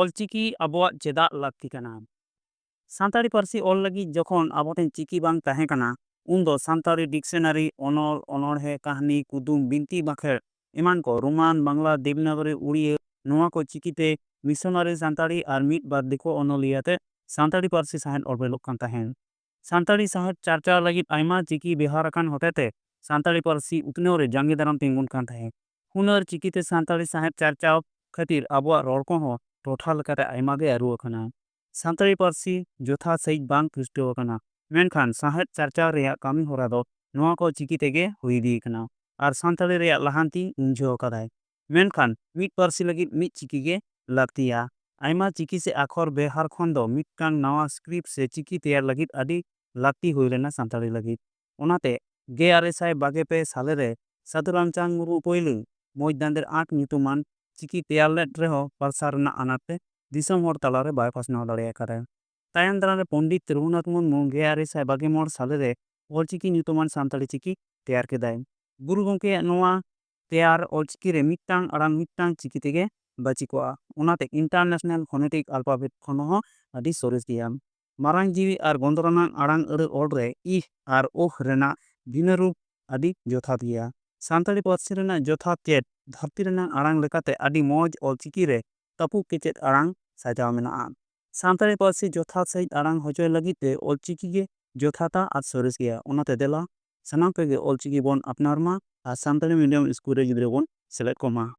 ᱚᱞᱪᱤᱠᱤ ᱟᱵᱚᱣᱟᱜ ᱪᱫᱟᱜ ᱞᱟᱠᱛᱤ ᱠᱟᱱᱟ। ᱥᱟᱱᱛᱟᱲᱤ ᱯᱟᱹᱨᱥᱤ ᱚᱞ ᱞᱟᱹᱜᱤᱫ ᱡᱚᱠᱷᱚᱱ ᱟᱵᱚ ᱴᱷᱮᱱ ᱪᱤᱠᱤ ᱵᱟᱝ ᱛᱟᱦᱮᱸ ᱠᱟᱱᱟ ᱩᱱᱫᱚ ᱥᱟᱱᱛᱟᱲᱤ ᱰᱤᱠᱥᱱᱟᱨᱤ, ᱚᱱᱚᱞ, ᱚᱱᱚᱬᱦᱮ, ᱠᱟᱹᱦᱱᱤ, ᱠᱩᱫᱩᱢ, ᱵᱤᱱᱛᱤ ᱵᱟᱸᱠᱷᱮᱲ ᱮᱢᱟᱱ ᱠᱚ ᱨᱳᱢᱟᱱ, ᱵᱟᱝᱞᱟ, ᱫᱮᱵᱽᱱᱟᱜᱚᱨᱤ, ᱩᱲᱤᱭᱟᱹ ᱱᱚᱣᱟ ᱠᱚ ᱪᱤᱠᱤᱛᱮ ᱢᱤᱥᱚᱱᱟরি ᱥᱟᱱᱛᱟᱲᱤ ᱟᱨ ᱢᱤᱫ ᱵᱟᱨ ᱫᱤᱠᱩ ᱚᱱᱚᱞᱤᱭᱟᱹᱛᱮ ᱥᱟᱱᱛᱟᱲᱤ ᱯᱟᱹᱨᱥᱤ ᱥᱟᱶᱦᱮᱫ ᱚᱞᱵᱮᱞᱚᱜ ᱠᱟᱱ ᱛᱟᱦᱮᱸᱫ। ᱥᱟᱱᱛᱟᱲᱤ ᱥᱟᱶᱦᱮᱫ ᱪᱟᱨᱪᱟᱣ ᱞᱟᱹᱜᱤᱫ ᱟᱭᱢᱟ ᱪᱤᱠᱤ ᱵᱮᱣᱦᱟᱨ ᱟᱠᱟᱱ ᱦᱚᱛᱮᱛᱮ ᱥᱟᱱᱛᱟᱲᱤ ᱯᱟᱹᱨᱥᱤ ᱩᱛᱱᱟᱹᱣ ᱨᱮ ᱡᱟᱸᱜᱮ ᱫᱟᱨᱟᱢ ᱛᱤᱸᱜᱩᱱ ᱠᱟᱱ ᱛᱟᱦᱮᱸᱫ। ᱦᱩᱱᱟᱹᱨ ᱪᱤᱠᱤᱛᱮ ᱥᱟᱱᱛᱟᱲᱤ ᱥᱟᱶᱦᱮᱫ ᱪᱟᱨᱪᱟᱣ ᱠᱷᱟᱹᱛᱤᱨ ᱟᱵᱚᱣᱟᱜ ᱨᱚᱲ ᱠᱚᱦᱚᱸ ᱴᱚᱴᱷᱟ ᱞᱮᱠᱟᱛᱮ ᱟᱭᱢᱟ ᱜᱮ ᱟᱹᱨᱩ ᱟᱠᱟᱱᱟ। ᱥᱟᱱᱛᱟᱲᱤ ᱯᱟᱹᱨᱥᱤ ᱡᱚᱛᱷᱟᱛ ᱥᱟᱺᱦᱤᱡ ᱵᱟᱝ ᱯᱩᱥᱴᱟᱹᱣ ᱟᱠᱟᱱᱟ, ᱢᱮᱱᱠᱷᱟᱱ ᱥᱟᱶᱦᱮᱫ ᱪᱟᱨᱪᱟᱣ ᱨᱮᱭᱟᱜ ᱠᱟᱹᱢᱤ ᱦᱚᱨᱟ ᱫᱚ ᱱᱚᱣᱟ ko ᱪᱤᱠᱤ ᱛᱮᱜᱮ ᱦᱩᱭ ᱤᱫᱤ ᱟᱠᱟᱱᱟ ᱟᱨ ᱥᱟᱱᱛᱟᱲᱤ ᱨᱮᱭᱟᱜ ᱞᱟᱦᱟᱱᱛᱤ ᱩᱸᱡᱷᱟᱹᱣ ᱟᱠᱟᱫᱟᱭ। ᱢᱮᱱᱠᱷᱟन ᱢᱤᱫ ᱯᱟᱹᱨᱥᱤ ᱞᱟᱹᱜᱤᱫ ᱢᱤᱫ ᱪᱤᱠᱤ ᱜᱮ ᱞᱟᱹᱠᱛᱤᱭᱟ। ᱟᱭᱢᱟ ᱪᱤᱠᱤ ᱥᱮ ᱟᱠᱷᱚᱨ ᱵᱮᱣᱦᱟᱨ ᱠᱷᱚᱱ ᱫᱚ ᱢᱤᱫᱴᱟᱝ ᱱᱟᱣᱟ ᱥᱠᱨᱤᱯᱴ ᱥᱮ ᱪᱤᱠᱤ ᱛᱮᱭᱟᱨ ᱞᱟᱹᱜᱤᱫ ᱟᱹᱰᱤ ᱞᱟᱹᱠᱛᱤ ᱦᱩᱭ ᱞᱮᱱᱟ ᱥᱟᱱᱛᱟᱲᱤ ᱞᱟᱹᱜᱤᱫ। ᱚᱱᱟᱛᱮ 1922 ᱥᱟᱞᱮᱨᱮ ᱥᱟᱹᱫᱷᱩ ᱨᱟᱢᱪᱟᱸᱫᱽ ᱢᱩᱨᱢᱩ ᱯᱳᱭᱞᱳ ᱢᱚᱸᱡᱽ-ᱫᱟᱸᱫᱮᱨ ᱟᱸᱠ ᱧᱩᱛᱩᱢᱟᱱ ᱪᱤᱠᱤ ᱛᱮᱭᱟᱨ ᱞᱮᱫ ᱨᱮᱦᱚᱸ ᱯᱟᱨᱥᱟᱞ ᱨᱮᱱᱟᱜ ᱟᱱᱟᱴ ᱛᱮ ᱫᱤᱥᱚᱢ ᱦᱚᱲ ᱛᱟᱞᱟᱨᱮ ᱵᱟᱭ ᱯᱟᱥᱱᱟᱣ ᱫᱟᱲᱮ ᱟᱠᱟᱫᱟ। ᱛᱟᱭᱚᱢ ᱫᱟᱨᱟᱢ ᱨᱮ ᱯᱚᱸᱰᱤᱛ ᱨᱚᱜᱷᱩᱱᱟᱛᱷ ᱢᱩᱨᱢᱩ 1929 ᱥᱟᱞᱮᱨᱮ ᱚᱞᱪᱤᱠᱤ ᱧᱩᱛᱩᱢᱟᱱ ᱥᱟᱱᱛᱟᱲᱤ ᱪᱤᱠᱤ ᱛᱮᱭᱟᱨ ᱠᱮᱫᱟᱭ। ᱜᱩᱨᱩ ᱜᱚᱢᱠᱮᱭᱟᱜ ᱱᱚᱣᱟ ᱛᱮᱭᱟᱨ ᱚᱞᱪᱤᱠᱤ ᱨᱮ ᱢᱤᱫᱴᱟᱝ ᱟᱲᱟᱝ ᱢᱤᱫᱴᱟᱝ ᱪᱤᱠᱤ ᱛᱮᱜᱮ ᱵᱟᱹᱪᱤ ᱠᱚᱜᱼᱟ। ᱚᱱᱟᱛᱮ ᱤᱱᱴᱟᱨᱱᱮᱥᱱᱟᱞ ᱯᱷᱚᱱᱮᱴᱤᱠ ᱟᱞᱯᱷᱟᱵᱮᱴ ᱠᱷᱚᱱ ᱦᱚᱸ ᱟᱹᱰᱤ ᱥᱚᱨᱮᱥ ᱜᱮᱭᱟ। ᱢᱟᱨᱟᱝ ᱡᱤᱣᱤ ᱟᱨ ᱵᱚᱱᱫᱚᱨᱟᱱᱟᱜ ᱟᱲᱟᱝ ᱟᱹᱲᱟᱹ ᱚᱞ ᱨᱮ ᱤᱦ ᱟᱨ ᱚᱦ ᱨᱮᱱᱟᱜ ᱵᱷᱤᱱᱟᱹ ᱨᱩᱯ ᱟᱹᱰᱤ ᱡᱚᱛᱷᱟᱛ ᱜᱮᱭᱟ। ᱥᱟᱱᱛᱟᱲᱤ ᱯᱟᱹᱨᱥᱤ ᱨᱮᱱᱟᱜ ᱡᱚᱛᱷᱟᱛ ᱪᱮᱫ ᱫᱷᱟᱹᱨᱛᱤ ᱨᱮᱱᱟᱜ ᱟᱲᱟᱝ ᱞᱮᱠᱟᱛᱮ ᱟᱹᱰᱤ ᱢᱚᱸᱡᱽ ᱚᱞᱪᱤᱠᱤ ᱨᱮ ᱛᱟᱹᱯᱩᱜ ᱠᱮᱪᱮᱫ ᱟᱲᱟᱝ ᱥᱟᱡᱟᱣ ᱢᱮᱱᱟᱜᱼᱟ। ᱥᱟᱱᱛᱟᱲᱤ ᱯᱟᱹᱨᱥᱤ ᱡᱚᱛᱷᱟᱛ ᱥᱟᱺᱦᱤᱡ ᱟᱲᱟᱝ ᱦᱚᱪᱚᱭ ᱞᱟᱹᱜᱤᱫ ᱛᱮ ᱚᱞᱪᱤᱠᱤ ᱜᱮ ᱡᱚᱛᱷᱟᱛᱟ ᱟᱨ ᱥᱚᱨᱮᱥ ᱜᱮᱭᱟ। ᱚᱱᱟᱛᱮ ᱫᱮᱞᱟ ᱥᱟᱱᱟᱢ ᱠᱚᱜᱮ ᱚᱞᱪᱤᱠᱤ ᱵᱚᱱ ᱟᱯᱱᱟᱨ ᱢᱟ ᱟᱨ ᱥᱟᱱᱛᱟᱲᱤ ᱢᱤᱰᱤᱭᱟᱢ ᱤᱥᱠᱩᱞ ᱨᱮ ᱜᱤᱫᱽᱨᱟᱹ ᱵᱚᱱ ᱥᱮᱞᱮᱫ ᱠᱚᱢᱟ।